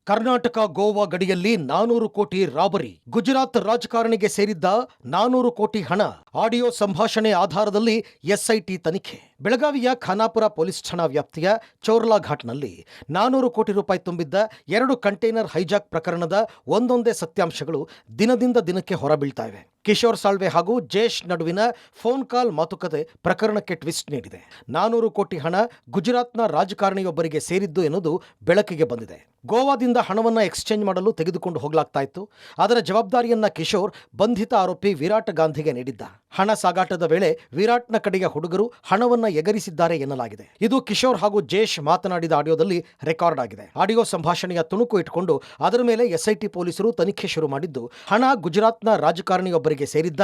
ಕರ್ನಾಟಕ ಗೋವಾ ಗಡಿಯಲ್ಲಿ 400 ಕೋಟಿ ರಾಬರಿ. ಗುಜರಾತ್ ರಾಜಕಾರಣಿಗೆ ಸೇರಿದ್ದ 400 ಕೋಟಿ ಹಣ. ಆಡಿಯೋ ಸಂಭಾಷಣೆ ಆಧಾರದಲ್ಲಿ ಎಸ್ಐಟಿ ತನಿಖೆ. ಬೆಳಗಾವಿಯ ಖಾನಾಪುರ ಪೊಲೀಸ್ ಠಾಣಾ ವ್ಯಾಪ್ತಿಯ ಚೋರ್ಲಾ ಘಾಟ್ನಲ್ಲಿ 400 ಕೋಟಿ ರೂಪಾಯಿ ತುಂಬಿದ್ದ 2 ಕಂಟೈನರ್ ಹೈಜಾಕ್ ಪ್ರಕರಣದ ಒಂದೊಂದೇ ಸತ್ಯಾಂಶಗಳು ದಿನದಿಂದ ದಿನಕ್ಕೆ ಹೊರಬೀಳ್ತಾ ಇವೆ. ಕಿಶೋರ್ ಸಾಳ್ವೆ ಹಾಗೂ ಜೇಶ್ ನಡುವಿನ ಫೋನ್ ಕಾಲ್ ಮಾತುಕತೆ ಪ್ರಕರಣಕ್ಕೆ ಟ್ವಿಸ್ಟ್ ನೀಡಿದೆ. 400 ಕೋಟಿ ಹಣ ಗುಜರಾತ್ನ ರಾಜಕಾರಣಿಯೊಬ್ಬರಿಗೆ ಸೇರಿದ್ದು ಎನ್ನುವುದು ಬೆಳಕಿಗೆ ಬಂದಿದೆ. ಗೋವಾದಿಂದ ಹಣವನ್ನು ಎಕ್ಸ್ಚೇಂಜ್ ಮಾಡಲು ತೆಗೆದುಕೊಂಡು ಹೋಗಲಾಗ್ತಾ ಇತ್ತು. ಅದರ ಜವಾಬ್ದಾರಿಯನ್ನ ಕಿಶೋರ್ ಬಂಧಿತ ಆರೋಪಿ ವಿರಾಟ್ ಗಾಂಧಿಗೆ ನೀಡಿದ್ದ. ಹಣ ಸಾಗಾಟದ ವೇಳೆ ವಿರಾಟ್ನ ಕಡೆಯ ಹುಡುಗರು ಹಣವನ್ನ ಎಗರಿಸಿದ್ದಾರೆ ಎನ್ನಲಾಗಿದೆ. ಇದು ಕಿಶೋರ್ ಹಾಗೂ ಜೇಶ್ ಮಾತನಾಡಿದ ಆಡಿಯೋದಲ್ಲಿ ರೆಕಾರ್ಡ್ ಆಗಿದೆ. ಆಡಿಯೋ ಸಂಭಾಷಣೆಯ ತುಣುಕು ಇಟ್ಟುಕೊಂಡು ಅದರ ಮೇಲೆ ಎಸ್ಐಟಿ ಪೊಲೀಸರು ತನಿಖೆ ಶುರು ಮಾಡಿದ್ದು, ಹಣ ಗುಜರಾತ್ನ ರಾಜಕಾರಣಿಯೊಬ್ಬರಿಗೆ ಸೇರಿದ್ದ,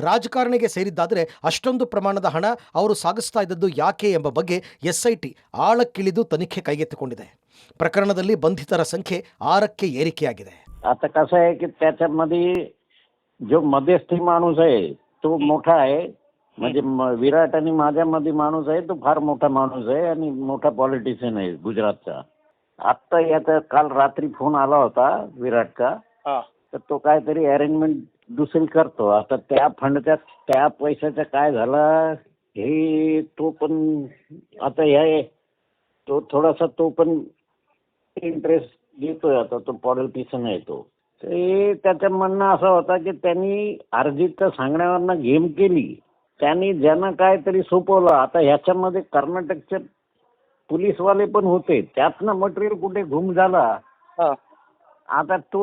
ರಾಜಕಾರಣಿಗೆ ಸೇರಿದ್ದಾದರೆ ಅಷ್ಟೊಂದು ಪ್ರಮಾಣದ ಹಣ ಅವರು ಸಾಗಿಸ್ತಾ ಇದ್ದದ್ದು ಯಾಕೆ ಎಂಬ ಬಗ್ಗೆ ಎಸ್ಐಟಿ ಆಳಕ್ಕಿಳಿದು ತನಿಖೆ ಕೈಗೆತ್ತಿಕೊಂಡಿದೆ. प्रकरणाದಲ್ಲಿ ಬಂಧಿತರ ಸಂಖ್ಯೆ 6ಕ್ಕೆ ಏರಿಕೆಯಾಗಿದೆ. आता कसं आहे की त्याच्यामध्ये जो मध्यस्थी माणूस आहे तो मोठा आहे, म्हणजे विराट आणि माझ्यामध्ये माणूस आहे तो फार मोठा माणूस आहे आणि मोठा पॉलिटिशियन आहे गुजरातचा. आता याचा काल रात्री फोन आला होता विराटचा, तर तो काहीतरी अरेंजमेंट दुसरी करतो. आता त्या फंडच्या त्या पैशाचं काय झालं हे तो पण आता हे तो थोडासा तो पण इंटरेस्ट घेतोय. आता तो पॉलिटिशियन आहे तो. ते त्याचं म्हणणं असं होता की त्यांनी अर्जितच्या सांगण्यावरनं गेम केली, त्यांनी ज्यांना काहीतरी सोपवलं. आता ह्याच्यामध्ये कर्नाटकचे पोलीसवाले पण होते, त्यातनं मटेरियल कुठे गुम झाला. आता तो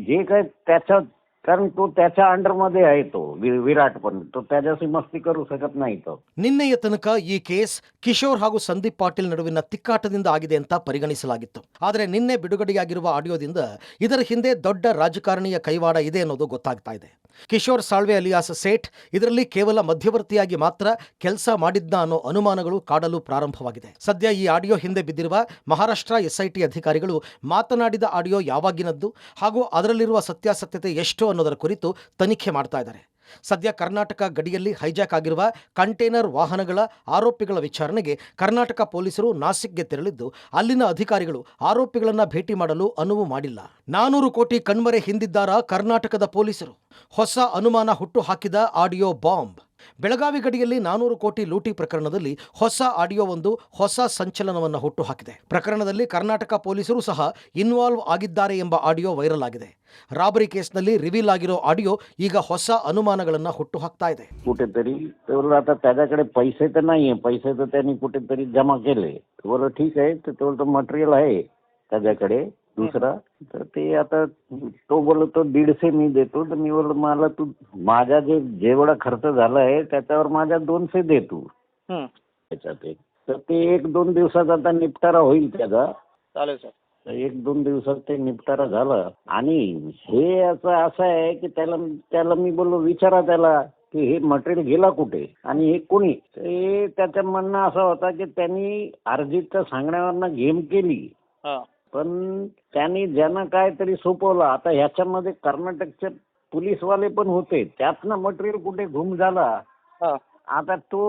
जे काय त्याच्या, कारण तो त्याच्या अंडरमध्ये आहे, तो विराट पण तो त्याच्याशी मस्ती करू शकत नाही. तो ನಿನ್ನೆಯ ತನಕ ಈ ಕೇಸ್ ಕಿಶೋರ್ ಹಾಗೂ ಸಂದೀಪ್ ಪಾಟೀಲ್ ನಡುವಿನ ತಿಕ್ಕಾಟದಿಂದ ಆಗಿದೆ ಅಂತ ಪರಿಗಣಿಸಲಾಗಿತ್ತು. ಆದರೆ ನಿನ್ನೆ ಬಿಡುಗಡೆಯಾಗಿರುವ ಆಡಿಯೋದಿಂದ ಇದರ ಹಿಂದೆ ದೊಡ್ಡ ರಾಜಕಾರಣಿಯ ಕೈವಾಡ ಇದೆ ಅನ್ನೋದು ಗೊತ್ತಾಗ್ತಾ ಇದೆ. ಕಿಶೋರ್ ಸಾಳ್ವೆ ಅಲಿಯಾಸ್ ಸೇಠ್ ಇದರಲ್ಲಿ ಕೇವಲ ಮಧ್ಯವರ್ತಿಯಾಗಿ ಮಾತ್ರ ಕೆಲಸ ಮಾಡಿದ್ದ ಅನ್ನೋ ಅನುಮಾನಗಳು ಕಾಡಲು ಪ್ರಾರಂಭವಾಗಿದೆ. ಸದ್ಯ ಈ ಆಡಿಯೋ ಹಿಂದೆ ಬಿದ್ದಿರುವ ಮಹಾರಾಷ್ಟ್ರ ಎಸ್ಐಟಿ ಅಧಿಕಾರಿಗಳು ಮಾತನಾಡಿದ ಆಡಿಯೋ ಯಾವಾಗಿನದ್ದು ಹಾಗೂ ಅದರಲ್ಲಿರುವ ಸತ್ಯಾಸತ್ಯತೆ ಎಷ್ಟು ಅನ್ನೋದರ ಕುರಿತು ತನಿಖೆ ಮಾಡ್ತಾ ಇದ್ದಾರೆ. ಸದ್ಯ ಕರ್ನಾಟಕ ಗಡಿಯಲ್ಲಿ ಹೈಜಾಕ್ ಆಗಿರುವ ಕಂಟೈನರ್ ವಾಹನಗಳ ಆರೋಪಿಗಳ ವಿಚಾರಣೆಗೆ ಕರ್ನಾಟಕ ಪೊಲೀಸರು ನಾಸಿಕ್ಗೆ ತೆರಳಿದ್ದು, ಅಲ್ಲಿನ ಅಧಿಕಾರಿಗಳು ಆರೋಪಿಗಳನ್ನು ಭೇಟಿ ಮಾಡಲು ಅನುವು ಮಾಡಿಲ್ಲ. 400 ಕೋಟಿ ಕಣ್ಮರೆ ಹಿಂದಿದ್ದಾರಾ ಕರ್ನಾಟಕದ ಪೊಲೀಸರು? ಹೊಸ ಅನುಮಾನ ಹುಟ್ಟು ಹಾಕಿದ ಆಡಿಯೋ ಬಾಂಬ್. ಬೆಳಗಾವಿ ಗಡಿಯಲ್ಲಿ 400 ಕೋಟಿ ಲೂಟಿ ಪ್ರಕರಣದಲ್ಲಿ ಹೊಸ ಆಡಿಯೋವೊಂದು ಹೊಸ ಸಂಚಲನವನ್ನು ಹುಟ್ಟು ಹಾಕಿದೆ. ಪ್ರಕರಣದಲ್ಲಿ ಕರ್ನಾಟಕ ಪೊಲೀಸರು ಸಹ ಇನ್ವಾಲ್ವ್ ಆಗಿದ್ದಾರೆ ಎಂಬ ಆಡಿಯೋ ವೈರಲ್ ಆಗಿದೆ. ರಾಬರಿ ಕೇಸ್ನಲ್ಲಿ ರಿವೀಲ್ ಆಗಿರೋ ಆಡಿಯೋ ಈಗ ಹೊಸ ಅನುಮಾನಗಳನ್ನ ಹುಟ್ಟು ಹಾಕ್ತಾ ಇದೆ. कुठेतरी तेवढं आता त्याच्याकडे पैसे तर नाहीये, पैसे तर त्यांनी कुठेतरी जमा केले. बोल ठीक आहे, तर तेवढं मटेरियल आहे त्याच्याकडे दुसरा. तर ते आता तो बोलतो 150 मी देतो. तर मी बोललो मला तू माझा जेवढा खर्च झाला आहे त्याच्यावर माझ्या 200 दे तू त्याच्यात. तर ते 1-2 दिवसात आता निपटारा होईल त्याचा. चालेल सर. 1-2 दिवसात ते निपटारा झाला. आणि हे असं आहे की त्याला मी बोललो विचारा त्याला की हे मटेरियल गेला कुठे आणि हे कोणी. ते त्याचं म्हणणं असं होता की त्यांनी अर्जितच्या सांगण्यावरनं गेम केली, पण त्यांनी ज्यांना काहीतरी सोपवलं. आता ह्याच्यामध्ये कर्नाटकचे पोलीसवाले पण होते, त्यातनं मटेरियल कुठे गुम झाला. आता तो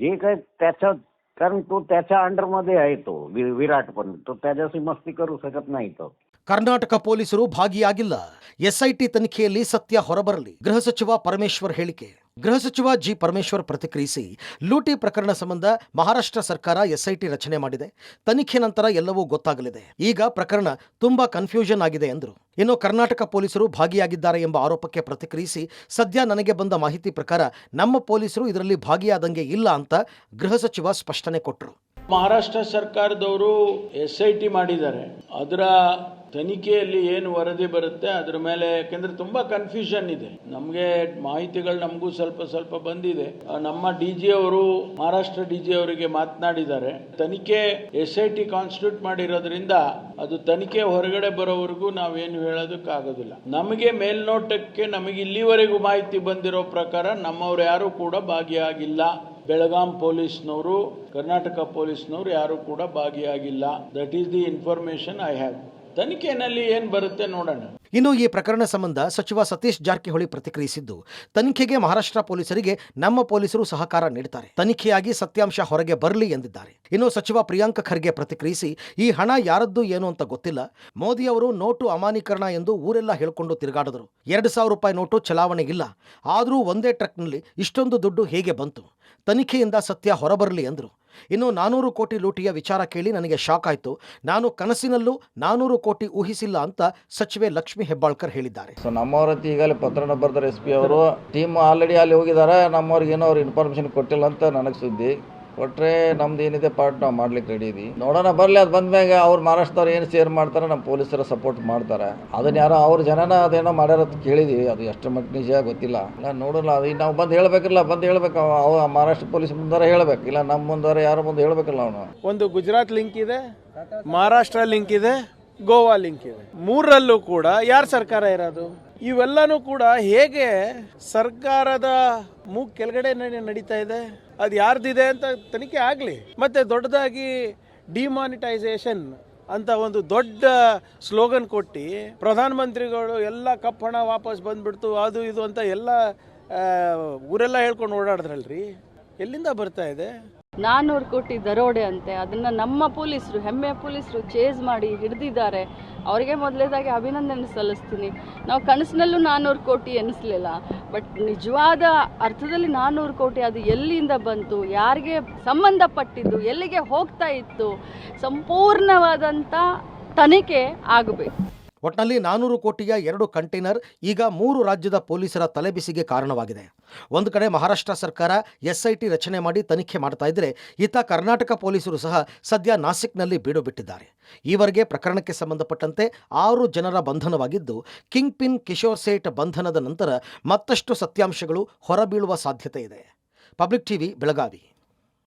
जे काय त्याच्या, कारण तो त्याच्या अंडरमध्ये आहे तो विराट पण तो त्याच्याशी मस्ती करू शकत नाही. तो ಕರ್ನಾಟಕ ಪೊಲೀಸರು ಭಾಗಿಯಾಗಿಲ್ಲ. ಎಸ್ಐಟಿ ತನಿಖೆಯಲ್ಲಿ ಸತ್ಯ ಹೊರಬರಲಿ. ಗೃಹ ಸಚಿವ ಪರಮೇಶ್ವರ್ ಹೇಳಿಕೆ. ಗೃಹ ಸಚಿವ ಜಿ ಪರಮೇಶ್ವರ್ ಪ್ರತಿಕ್ರಿಯಿಸಿ, ಲೂಟಿ ಪ್ರಕರಣ ಸಂಬಂಧ ಮಹಾರಾಷ್ಟ್ರ ಸರ್ಕಾರ ಎಸ್ಐಟಿ ರಚನೆ ಮಾಡಿದೆ. ತನಿಖೆ ನಂತರ ಎಲ್ಲವೂ ಗೊತ್ತಾಗಲಿದೆ. ಈಗ ಪ್ರಕರಣ ತುಂಬಾ ಕನ್ಫ್ಯೂಷನ್ ಆಗಿದೆ ಎಂದರು. ಇನ್ನು ಕರ್ನಾಟಕ ಪೊಲೀಸರು ಭಾಗಿಯಾಗಿದ್ದಾರೆ ಎಂಬ ಆರೋಪಕ್ಕೆ ಪ್ರತಿಕ್ರಿಯಿಸಿ, ಸದ್ಯ ನನಗೆ ಬಂದ ಮಾಹಿತಿ ಪ್ರಕಾರ ನಮ್ಮ ಪೊಲೀಸರು ಇದರಲ್ಲಿ ಭಾಗಿಯಾದಂಗೆ ಇಲ್ಲ ಅಂತ ಗೃಹ ಸಚಿವ ಸ್ಪಷ್ಟನೆ ಕೊಟ್ಟರು. ಮಹಾರಾಷ್ಟ್ರ ಸರ್ಕಾರದವರು SIT ಮಾಡಿದ್ದಾರೆ. ಅದರ ತನಿಖೆಯಲ್ಲಿ ಏನು ವರದಿ ಬರುತ್ತೆ ಅದರ ಮೇಲೆ, ಯಾಕೆಂದರೆ ತುಂಬ ಕನ್ಫ್ಯೂಷನ್ ಇದೆ. ನಮಗೆ ಮಾಹಿತಿಗಳು ನಮಗೂ ಸ್ವಲ್ಪ ಬಂದಿದೆ. ನಮ್ಮ DG ಅವರು ಮಹಾರಾಷ್ಟ್ರ DG ಅವರಿಗೆ ಮಾತನಾಡಿದ್ದಾರೆ. ತನಿಖೆ SIT ಕಾನ್ಸ್ಟಿಟ್ಯೂಟ್ ಮಾಡಿರೋದ್ರಿಂದ ಅದು ತನಿಖೆ ಹೊರಗಡೆ ಬರೋವರೆಗೂ ನಾವೇನು ಹೇಳೋದಕ್ಕಾಗೋದಿಲ್ಲ. ನಮಗೆ ಮೇಲ್ನೋಟಕ್ಕೆ ನಮಗೆ ಇಲ್ಲಿವರೆಗೂ ಮಾಹಿತಿ ಬಂದಿರೋ ಪ್ರಕಾರ ನಮ್ಮವ್ರು ಯಾರೂ ಕೂಡ ಭಾಗಿಯಾಗಿಲ್ಲ. ಬೆಳಗಾಂ ಪೊಲೀಸ್ನವರು, ಕರ್ನಾಟಕ ಪೊಲೀಸ್ನವರು ಯಾರು ಕೂಡ ಭಾಗಿಯಾಗಿಲ್ಲ. That is the information I have. ತನಿಖೆಯಲ್ಲಿ ಏನು ಬರುತ್ತೆ ನೋಡೋಣ. ಇನ್ನು ಈ ಪ್ರಕರಣ ಸಂಬಂಧ ಸಚಿವ ಸತೀಶ್ ಜಾರಕಿಹೊಳಿ ಪ್ರತಿಕ್ರಿಯಿಸಿದ್ದು, ತನಿಖೆಗೆ ಮಹಾರಾಷ್ಟ್ರ ಪೊಲೀಸರಿಗೆ ನಮ್ಮ ಪೊಲೀಸರು ಸಹಕಾರ ನೀಡುತ್ತಾರೆ, ತನಿಖೆಯಾಗಿ ಸತ್ಯಾಂಶ ಹೊರಗೆ ಬರಲಿ ಎಂದಿದ್ದಾರೆ. ಇನ್ನು ಸಚಿವ ಪ್ರಿಯಾಂಕ್ ಖರ್ಗೆ ಪ್ರತಿಕ್ರಿಯಿಸಿ, ಈ ಹಣ ಯಾರದ್ದು ಏನು ಅಂತ ಗೊತ್ತಿಲ್ಲ, ಮೋದಿ ಅವರು ನೋಟು ಅಮಾನೀಕರಣ ಎಂದು ಊರೆಲ್ಲ ಹೇಳ್ಕೊಂಡು ತಿರುಗಾಡಿದರು. 2,000 ರೂಪಾಯಿ ನೋಟು ಚಲಾವಣೆ ಇಲ್ಲ, ಆದರೂ ಒಂದೇ ಟ್ರಕ್ನಲ್ಲಿ ಇಷ್ಟೊಂದು ದುಡ್ಡು ಹೇಗೆ ಬಂತು, ತನಿಖೆಯಿಂದ ಸತ್ಯ ಹೊರಬರಲಿ ಎಂದರು. ಇನ್ನು 400 ಕೋಟಿ ಲೂಟಿಯ ವಿಚಾರ ಕೇಳಿ ನನಗೆ ಶಾಕ್ ಆಯಿತು, ನಾನು ಕನಸಿನಲ್ಲೂ 400 ಕೋಟಿ ಊಹಿಸಿಲ್ಲ ಅಂತ ಸಚಿವೆ ಲಕ್ಷ್ಮಿ ಹೆಬ್ಬಾಳ್ಕರ್ ಹೇಳಿದ್ದಾರೆ. ಸೊ ನಮ್ಮವ್ರ ಈಗಾಗಲೇ ಪತ್ರನ ಬರ್ತಾರೆ SP ಅವರು, ಟೀಮ್ ಆಲ್ರೆಡಿ ಅಲ್ಲಿ ಹೋಗಿದ್ದಾರೆ, ನಮ್ಮವ್ರಿಗೆ ಏನೋ ಅವ್ರು ಇನ್ಫಾರ್ಮೇಷನ್ ಕೊಟ್ಟಿಲ್ಲ ಅಂತ ನನಗೆ ಸುದ್ದಿ. ಕೊಟ್ಟರೆ ನಮ್ದು ಏನಿದೆ ಪಾರ್ಟ್ ನಾವು ಮಾಡ್ಲಿಕ್ಕೆ ರೆಡಿ ಇದೀವಿ. ನೋಡೋಣ ಬರಲಿ, ಅದು ಬಂದ್ಮ್ಯಾಗ ಅವ್ರು ಮಹಾರಾಷ್ಟ್ರದವ್ರು ಏನು ಶೇರ್ ಮಾಡ್ತಾರೆ, ನಮ್ಮ ಪೊಲೀಸರ ಸಪೋರ್ಟ್ ಮಾಡ್ತಾರೆ. ಅದನ್ನ ಯಾರೋ ಅವ್ರ ಜನನ ಅದೇನೋ ಮಾಡ್ಯಾರ ಅಂತ ಕೇಳಿದೀವಿ, ಅದು ಎಷ್ಟು ಮಟ್ಟಿಗೆ ನಿಜ ಗೊತ್ತಿಲ್ಲ. ಇಲ್ಲ ನೋಡೋಣ, ಅದು ನಾವು ಬಂದು ಹೇಳ್ಬೇಕಿಲ್ಲ, ಬಂದು ಹೇಳ್ಬೇಕು, ಅವ ಮಹಾರಾಷ್ಟ್ರ ಪೊಲೀಸ್ ಮುಂದಾರ ಹೇಳ್ಬೇಕು, ಇಲ್ಲ ನಮ್ಮ ಮುಂದಾರ ಯಾರೋ ಮುಂದೆ ಹೇಳ್ಬೇಕಲ್ಲ. ಅವನು ಒಂದು ಗುಜರಾತ್ ಲಿಂಕ್ ಇದೆ, ಮಹಾರಾಷ್ಟ್ರ ಲಿಂಕ್ ಇದೆ, ಗೋವಾ ಲಿಂಕ್ ಇದೆ. ಮೂರರಲ್ಲೂ ಕೂಡ ಯಾರ ಸರ್ಕಾರ ಇರೋದು? ಇವೆಲ್ಲನೂ ಕೂಡ ಹೇಗೆ ಸರ್ಕಾರದ ಮೂಗ್ ಕೆಳಗಡೆ ನಡೀತಾ ಇದೆ, ಅದು ಯಾರ್ದಿದೆ ಅಂತ ತನಿಖೆ ಆಗಲಿ. ಮತ್ತೆ ದೊಡ್ಡದಾಗಿ ಡಿಮಾನಿಟೈಸೇಷನ್ ಅಂತ ಒಂದು ದೊಡ್ಡ ಸ್ಲೋಗನ್ ಕೊಟ್ಟು ಪ್ರಧಾನ ಮಂತ್ರಿಗಳು ಎಲ್ಲ ಕಪ್ಪು ಹಣ ವಾಪಸ್ ಬಂದ್ಬಿಡ್ತು, ಅದು ಇದು ಅಂತ ಎಲ್ಲ ಊರೆಲ್ಲ ಹೇಳ್ಕೊಂಡು ಓಡಾಡಿದ್ರಲ್ರಿ, ಎಲ್ಲಿಂದ ಬರ್ತಾ ಇದೆ? 400 ಕೋಟಿ ದರೋಡೆ ಅಂತೆ. ಅದನ್ನು ನಮ್ಮ ಪೊಲೀಸರು, ಹೆಮ್ಮೆಯ ಪೊಲೀಸರು ಚೇಸ್ ಮಾಡಿ ಹಿಡಿದಿದ್ದಾರೆ. ಅವರಿಗೆ ಮೊದಲೇದಾಗಿ ಅಭಿನಂದನೆ ಸಲ್ಲಿಸ್ತೀನಿ. ನಾವು ಕನಸಿನಲ್ಲೂ 400 ಕೋಟಿ ಎನಿಸಲಿಲ್ಲ, ಬಟ್ ನಿಜವಾದ ಅರ್ಥದಲ್ಲಿ 400 ಕೋಟಿ ಅದು ಎಲ್ಲಿಂದ ಬಂತು, ಯಾರಿಗೆ ಸಂಬಂಧಪಟ್ಟಿದ್ದು, ಎಲ್ಲಿಗೆ ಹೋಗ್ತಾ ಇತ್ತು, ಸಂಪೂರ್ಣವಾದಂಥ ತನಿಖೆ ಆಗಬೇಕು. ಒಟ್ನಲ್ಲಿ 400 ಕೋಟಿಯ 2 ಕಂಟೈನರ್ ಈಗ 3 ರಾಜ್ಯದ ಪೊಲೀಸರ ತಲೆಬಿಸಿಗೆ ಕಾರಣವಾಗಿದೆ. ಒಂದು ಕಡೆ ಮಹಾರಾಷ್ಟ್ರ ಸರ್ಕಾರ SIT ರಚನೆ ಮಾಡಿ ತನಿಖೆ ಮಾಡ್ತಾ ಇದ್ರೆ, ಇತ್ತ ಕರ್ನಾಟಕ ಪೊಲೀಸರು ಸಹ ಸದ್ಯ ನಾಸಿಕ್ನಲ್ಲಿ ಬೀಡು ಬಿಟ್ಟಿದ್ದಾರೆ. ಈವರೆಗೆ ಪ್ರಕರಣಕ್ಕೆ ಸಂಬಂಧಪಟ್ಟಂತೆ 6 ಜನರ ಬಂಧನವಾಗಿದ್ದು, ಕಿಂಗ್ ಪಿನ್ ಕಿಶೋರ್ ಸೇಠ್ ಬಂಧನದ ನಂತರ ಮತ್ತಷ್ಟು ಸತ್ಯಾಂಶಗಳು ಹೊರಬೀಳುವ ಸಾಧ್ಯತೆ ಇದೆ. Public TV, Belagavi.